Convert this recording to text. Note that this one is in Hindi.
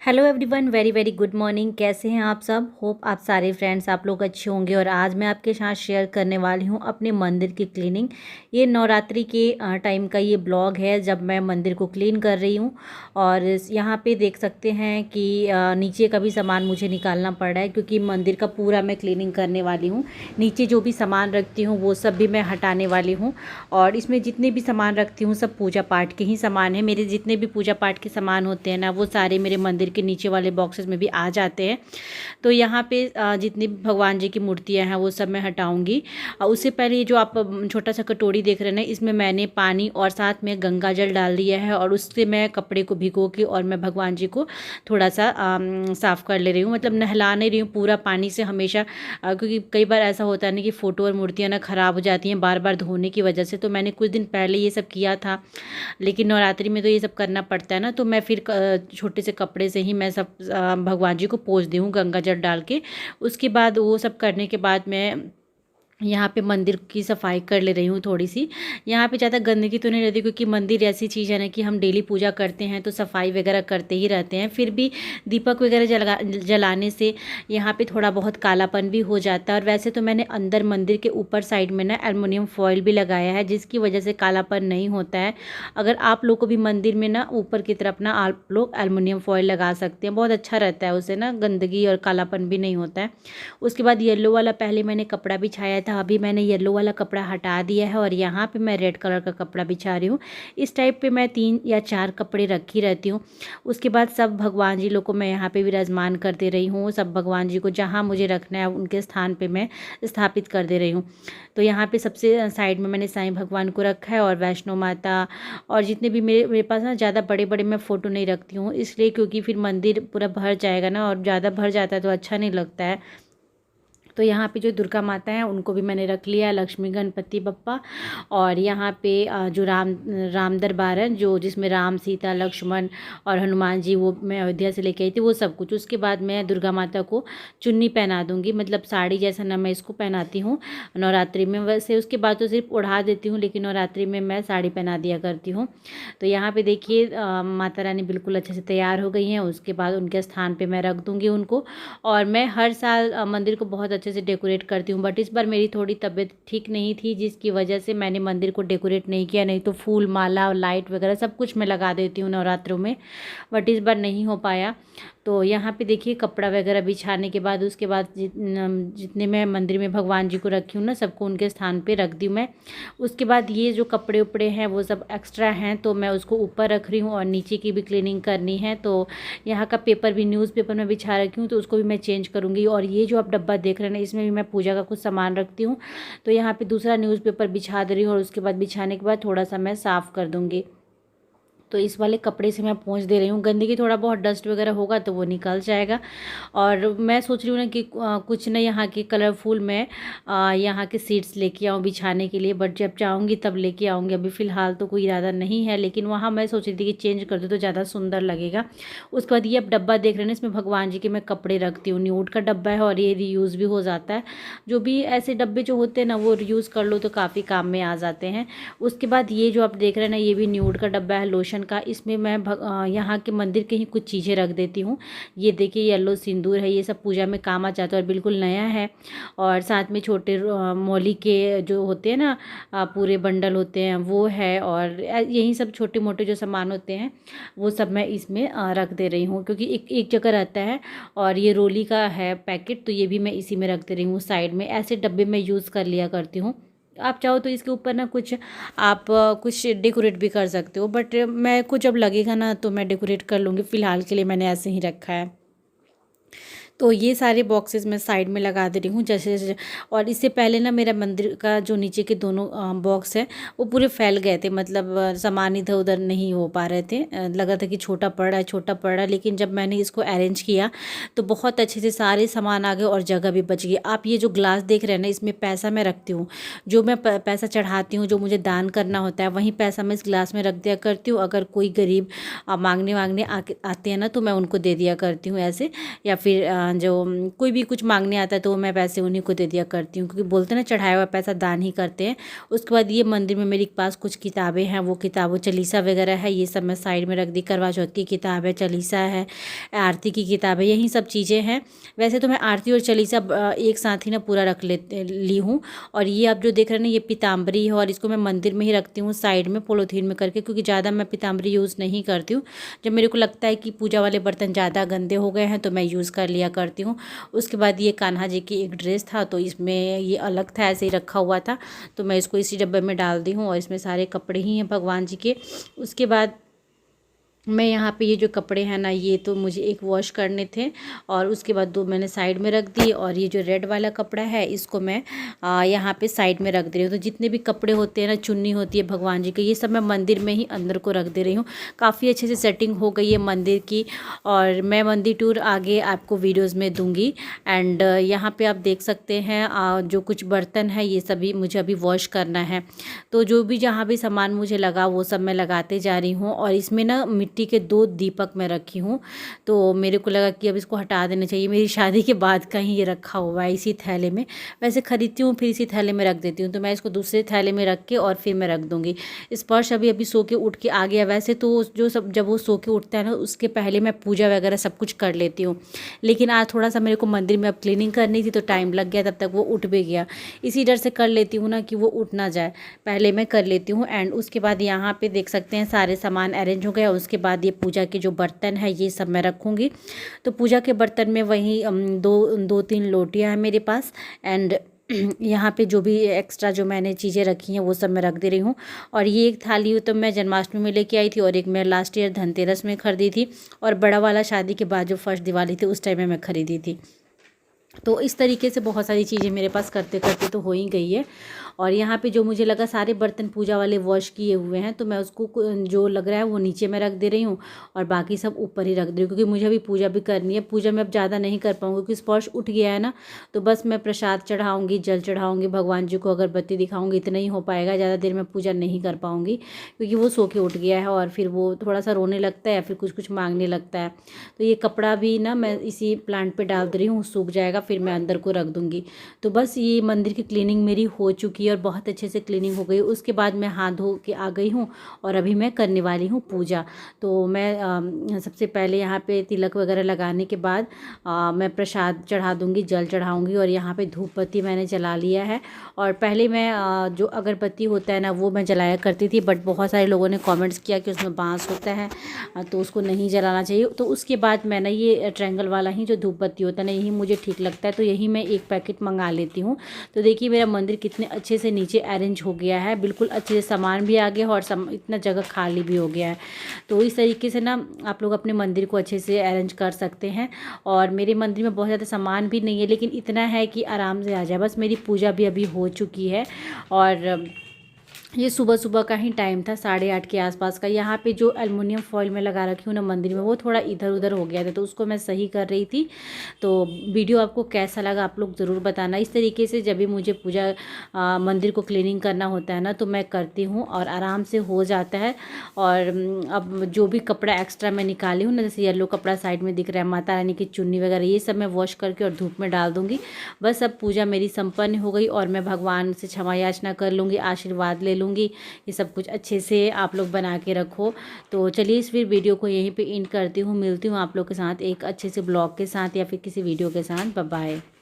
Hello everyone, very very good morning. कैसे हैं आप सब? होप आप सारे फ्रेंड्स आप लोग अच्छे होंगे। और आज मैं आपके साथ शेयर करने वाली हूं अपने मंदिर की क्लीनिंग। ये नवरात्रि के टाइम का ये ब्लॉग है जब मैं मंदिर को क्लीन कर रही हूं। और यहाँ पे देख सकते हैं कि नीचे का भी सामान मुझे निकालना पड़ रहा है क्योंकि मंदिर का पूरा मैं क्लीनिंग करने वाली हूँ। नीचे जो भी सामान रखती हूँ वो सब भी मैं हटाने वाली हूँ। और इसमें जितने भी सामान रखती हूँ सब पूजा पाठ के ही सामान है। मेरे जितने भी पूजा पाठ के सामान होते हैं ना, वो सारे मेरे मंदिर के नीचे वाले बॉक्सेस में भी आ जाते हैं। तो यहाँ पे जितनी भी भगवान जी की मूर्तियाँ हैं वो सब मैं हटाऊंगी। उससे पहले ये जो आप छोटा सा कटोरी देख रहे हैं ना, इसमें मैंने पानी और साथ में गंगा जल डाल दिया है और उससे मैं कपड़े को भिगो के और मैं भगवान जी को थोड़ा सा साफ़ कर ले रही हूँ। मतलब नहला नहीं रही हूँ पूरा पानी से हमेशा, क्योंकि कई बार ऐसा होता है ना कि फ़ोटो और मूर्तियाँ ना ख़राब हो जाती हैं बार बार धोने की वजह से। तो मैंने कुछ दिन पहले ये सब किया था, लेकिन नवरात्रि में तो ये सब करना पड़ता है ना, तो मैं फिर छोटे से कपड़े से ही मैं सब भगवान जी को पोंछ दी हूँ गंगा जल डाल के। उसके बाद वो सब करने के बाद मैं यहाँ पे मंदिर की सफाई कर ले रही हूँ थोड़ी सी। यहाँ पे ज़्यादा गंदगी तो नहीं रहती क्योंकि मंदिर ऐसी चीज़ है ना कि हम डेली पूजा करते हैं तो सफाई वगैरह करते ही रहते हैं। फिर भी दीपक वगैरह जलाने से यहाँ पे थोड़ा बहुत कालापन भी हो जाता है। और वैसे तो मैंने अंदर मंदिर के ऊपर साइड में ना एल्युमिनियम फॉयल भी लगाया है जिसकी वजह से कालापन नहीं होता है। अगर आप लोग को भी मंदिर में ना ऊपर की तरफ ना आप लोग एल्युमिनियम फॉयल लगा सकते हैं, बहुत अच्छा रहता है, उससे ना गंदगी और कालापन भी नहीं होता है। उसके बाद येलो वाला पहले मैंने कपड़ा बिछाया था, अभी मैंने येलो वाला कपड़ा हटा दिया है और यहाँ पे मैं रेड कलर का कपड़ा बिछा रही हूँ। इस टाइप पे मैं 3 या 4 कपड़े रखी रहती हूँ। उसके बाद सब भगवान जी लोग को मैं यहाँ पे विराजमान कर दे रही हूँ। सब भगवान जी को जहाँ मुझे रखना है उनके स्थान पे मैं स्थापित कर दे रही हूँ। तो यहाँ पे सबसे साइड में मैंने साईं भगवान को रखा है और वैष्णो माता और जितने भी मेरे पास ना ज़्यादा बड़े बड़े मैं फ़ोटो नहीं रखती हूँ, इसलिए क्योंकि फिर मंदिर पूरा भर जाएगा ना, और ज़्यादा भर जाता है तो अच्छा नहीं लगता है। तो यहाँ पे जो दुर्गा माता हैं उनको भी मैंने रख लिया है, लक्ष्मी गणपति बप्पा। और यहाँ पे जो राम दरबार है जो जिसमें राम सीता लक्ष्मण और हनुमान जी, वो मैं अयोध्या से लेके आई थी वो सब कुछ। उसके बाद मैं दुर्गा माता को चुन्नी पहना दूँगी, मतलब साड़ी जैसा ना मैं इसको पहनाती हूँ नवरात्रि में। वैसे उसके बाद तो सिर्फ ओढ़ा देती हूँ, लेकिन नवरात्रि में मैं साड़ी पहना दिया करती हूँ। तो यहाँ पे देखिए माता रानी बिल्कुल अच्छे से तैयार हो गई हैं। उसके बाद उनके स्थान पे मैं रख दूँगी उनको। और मैं हर साल मंदिर को बहुत अच्छे से डेकोरेट करती हूँ, बट इस बार मेरी थोड़ी तबीयत ठीक नहीं थी जिसकी वजह से मैंने मंदिर को डेकोरेट नहीं किया। नहीं तो फूल माला और लाइट वगैरह सब कुछ मैं लगा देती हूँ नवरात्रों में, बट इस बार नहीं हो पाया। तो यहाँ पे देखिए कपड़ा वगैरह बिछाने के बाद उसके बाद जितने मैं मंदिर में भगवान जी को रखी हूँ ना, सबको उनके स्थान पे रख दी मैं। उसके बाद ये जो कपड़े उपड़े हैं वो सब एक्स्ट्रा हैं तो मैं उसको ऊपर रख रही हूँ और नीचे की भी क्लीनिंग करनी है। तो यहाँ का पेपर भी न्यूज़पेपर में बिछा रखी हूँ तो उसको भी मैं चेंज करूँगी। और ये जो आप डब्बा देख रहे हैं ना, इसमें भी मैं पूजा का कुछ सामान रखती हूँ। तो यहाँ पे दूसरा न्यूज़पेपर बिछा दे रही हूँ और उसके बाद बिछाने के बाद थोड़ा सा मैं साफ़ कर दूँगी। तो इस वाले कपड़े से मैं पोंछ दे रही हूँ। गंदगी थोड़ा बहुत डस्ट वगैरह होगा तो वो निकल जाएगा। और मैं सोच रही हूँ ना कि कुछ ना यहाँ के कलरफुल मैं यहाँ के सीट्स लेके आऊँ बिछाने के लिए, बट जब चाहूँगी तब लेके आऊँगी। अभी फ़िलहाल तो कोई इरादा नहीं है, लेकिन वहाँ मैं सोच रही थी कि चेंज कर दूँ तो ज़्यादा सुंदर लगेगा। उसके बाद ये अब डब्बा देख रहे हैं ना, इसमें भगवान जी के मैं कपड़े रखती हूँ। न्यूड का डब्बा है और ये रीयूज़ भी हो जाता है। जो भी ऐसे डब्बे जो होते हैं ना वो रीयूज़ कर लो तो काफ़ी काम में आ जाते हैं। उसके बाद ये जो आप देख रहे हैं ना, ये भी न्यूड का डब्बा है लोशन का। इसमें मैं यहाँ के मंदिर के ही कुछ चीज़ें रख देती हूँ। ये देखिए येलो सिंदूर है, ये सब पूजा में काम आ जाता है और बिल्कुल नया है। और साथ में छोटे मौली के जो होते हैं ना, पूरे बंडल होते हैं वो है। और यही सब छोटे मोटे जो सामान होते हैं वो सब मैं इसमें रख दे रही हूँ, क्योंकि एक एक जगह रहता है। और ये रोली का है पैकेट, तो ये भी मैं इसी में रख दे रही हूँ साइड में। ऐसे डब्बे में यूज़ कर लिया करती हूँ। आप चाहो तो इसके ऊपर ना कुछ आप कुछ डेकोरेट भी कर सकते हो, बट मैं को जब लगेगा ना तो मैं डेकोरेट कर लूँगी। फ़िलहाल के लिए मैंने ऐसे ही रखा है। तो ये सारे बॉक्सेस मैं साइड में लगा दे रही हूँ जैसे जैसे। और इससे पहले ना मेरा मंदिर का जो नीचे के दोनों बॉक्स है वो पूरे फैल गए थे, मतलब सामान इधर उधर नहीं हो पा रहे थे। लगा था कि छोटा पड़ रहा है छोटा पड़ रहा है, लेकिन जब मैंने इसको अरेंज किया तो बहुत अच्छे से सारे सामान आ गए और जगह भी बच गई। आप ये जो ग्लास देख रहे हैं ना, इसमें पैसा मैं रखती हूँ। जो मैं पैसा चढ़ाती हूँ, जो मुझे दान करना होता है, वहीं पैसा मैं इस ग्लास में रख दिया करती हूँ। अगर कोई गरीब मांगने वांगने आते हैं ना तो मैं उनको दे दिया करती हूँ ऐसे। या फिर जो कोई भी कुछ मांगने आता है तो मैं पैसे उन्हीं को दे दिया करती हूँ, क्योंकि बोलते हैं ना चढ़ाया हुआ पैसा दान ही करते हैं। उसके बाद ये मंदिर में मेरे पास कुछ किताबें हैं, वो किताबों चालीसा वगैरह है, ये सब मैं साइड में रख दी। करवा चौथ की किताब है, चालीसा है, आरती की किताब है, यही सब चीज़ें हैं। वैसे तो मैं आरती और चालीसा एक साथ ही ना पूरा रख ली हूँ। और ये आप जो देख रहे हैं ना, ये पीताम्बरी है और इसको मैं मंदिर में ही रखती हूँ साइड में पॉलीथीन में करके, क्योंकि ज़्यादा मैं पीताम्बरी यूज़ नहीं करती हूँ। जब मेरे को लगता है कि पूजा वाले बर्तन ज़्यादा गंदे हो गए हैं तो मैं यूज़ कर लिया करती हूँ। उसके बाद ये कान्हा जी की एक ड्रेस था, तो इसमें ये अलग था, ऐसे ही रखा हुआ था, तो मैं इसको इसी डब्बे में डाल दी हूँ। और इसमें सारे कपड़े ही हैं भगवान जी के। उसके बाद मैं यहाँ पे ये जो कपड़े हैं ना, ये तो मुझे एक वॉश करने थे और उसके बाद 2 मैंने साइड में रख दिए। और ये जो रेड वाला कपड़ा है इसको मैं यहाँ पे साइड में रख दे रही हूँ। तो जितने भी कपड़े होते हैं ना, चुन्नी होती है भगवान जी की, ये सब मैं मंदिर में ही अंदर को रख दे रही हूँ। काफ़ी अच्छे से सेटिंग हो गई है मंदिर की, और मैं मंदिर टूर आगे आपको वीडियोज़ में दूँगी। एंड यहाँ पर आप देख सकते हैं जो कुछ बर्तन है ये सभी मुझे अभी वॉश करना है। तो जो भी जहाँ भी सामान मुझे लगा वो सब मैं लगाते जा रही हूँ। और इसमें ना मिट्टी के 2 दीपक मैं रखी हूँ, तो मेरे को लगा कि अब इसको हटा देना चाहिए। मेरी शादी के बाद का ही ये रखा हुआ है इसी थैले में। वैसे खरीदती हूँ फिर इसी थैले में रख देती हूँ, तो मैं इसको दूसरे थैले में रख के और फिर मैं रख दूँगी। स्पर्श अभी सो के उठ के आ गया। वैसे तो जो सब जब वो सो के उठता है ना, उसके पहले मैं पूजा वगैरह सब कुछ कर लेती हूँ, लेकिन आज थोड़ा सा मेरे को मंदिर में अब क्लीनिंग करनी थी तो टाइम लग गया, तब तक वो उठ भी गया। इसी डर से कर लेती हूँ ना कि वो उठ ना जाए, पहले मैं कर लेती हूँ। एंड उसके बाद यहाँ पे देख सकते हैं सारे सामान अरेंज हो गया। उसके बाद ये पूजा के जो बर्तन है ये सब मैं रखूँगी। तो पूजा के बर्तन में वही 2-3 लोटियाँ हैं मेरे पास। एंड यहाँ पे जो भी एक्स्ट्रा जो मैंने चीज़ें रखी हैं वो सब मैं रख दे रही हूँ। और ये एक थाली तो मैं जन्माष्टमी में लेके आई थी, और एक मैं लास्ट ईयर धनतेरस में खरीदी थी, और बड़ा वाला शादी के बाद जो फर्स्ट दिवाली थी उस टाइम में मैं खरीदी थी। तो इस तरीके से बहुत सारी चीज़ें मेरे पास करते करते तो हो ही गई है। और यहाँ पे जो मुझे लगा सारे बर्तन पूजा वाले वॉश किए हुए हैं, तो मैं उसको जो लग रहा है वो नीचे में रख दे रही हूँ और बाकी सब ऊपर ही रख दे रही हूँ, क्योंकि मुझे अभी पूजा भी करनी है। पूजा में अब ज़्यादा नहीं कर पाऊँगी क्योंकि स्पर्श उठ गया है ना, तो बस मैं प्रसाद चढ़ाऊँगी, जल चढ़ाऊँगी, भगवान जी को अगरबत्ती दिखाऊँगी, इतना ही हो पाएगा। ज़्यादा देर में पूजा नहीं कर पाऊँगी क्योंकि वो सो के उठ गया है और फिर वो थोड़ा सा रोने लगता है, फिर कुछ कुछ मांगने लगता है। तो ये कपड़ा भी ना मैं इसी प्लांट पर डाल दे रही हूँ, सूख जाएगा फिर मैं अंदर को रख दूँगी। तो बस ये मंदिर की क्लीनिंग मेरी हो चुकी है और बहुत अच्छे से क्लीनिंग हो गई। उसके बाद मैं हाथ धो के आ गई हूँ और अभी मैं करने वाली हूँ पूजा। तो मैं सबसे पहले यहाँ पे तिलक वगैरह लगाने के बाद मैं प्रसाद चढ़ा दूँगी, जल चढ़ाऊँगी। और यहाँ पे धूप बत्ती मैंने जला लिया है। और पहले मैं जो अगरबत्ती होता है ना वो मैं जलाया करती थी, बट बहुत सारे लोगों ने कमेंट्स किया कि उसमें बांस होता है तो उसको नहीं जलाना चाहिए। तो उसके बाद मैं ना ये ट्रायंगल वाला ही जो धूप बत्ती होता है ना, यही मुझे ठीक लगता है, तो यही मैं एक पैकेट मंगा लेती हूँ। तो देखिए मेरा मंदिर कितने अच्छे से नीचे अरेंज हो गया है, बिल्कुल अच्छे से सामान भी आ गया और इतना जगह खाली भी हो गया है। तो इस तरीके से ना आप लोग अपने मंदिर को अच्छे से अरेंज कर सकते हैं। और मेरे मंदिर में बहुत ज़्यादा सामान भी नहीं है, लेकिन इतना है कि आराम से आ जाए। बस मेरी पूजा भी अभी हो चुकी है और ये सुबह सुबह का ही टाइम था, 8:30 के आसपास का। यहाँ पे जो एल्युमिनियम फॉइल में लगा रखी हूँ ना मंदिर में, वो थोड़ा इधर उधर हो गया था, तो उसको मैं सही कर रही थी। तो वीडियो आपको कैसा लगा आप लोग ज़रूर बताना। इस तरीके से जब भी मुझे पूजा मंदिर को क्लीनिंग करना होता है ना, तो मैं करती हूँ और आराम से हो जाता है। और अब जो भी कपड़ा एक्स्ट्रा मैं निकाली हूँ ना, जैसे येलो कपड़ा साइड में दिख रहा है, माता रानी की चुन्नी वगैरह, ये सब मैं वॉश करके और धूप में डाल दूँगी। बस अब पूजा मेरी संपन्न हो गई और मैं भगवान से क्षमा याचना कर लूँगी, आशीर्वाद ले लूँगी। ये सब कुछ अच्छे से आप लोग बना के रखो। तो चलिए इस फिर वीडियो को यहीं पे एंड करती हूँ। मिलती हूँ आप लोग के साथ एक अच्छे से ब्लॉग के साथ या फिर किसी वीडियो के साथ। Bye bye.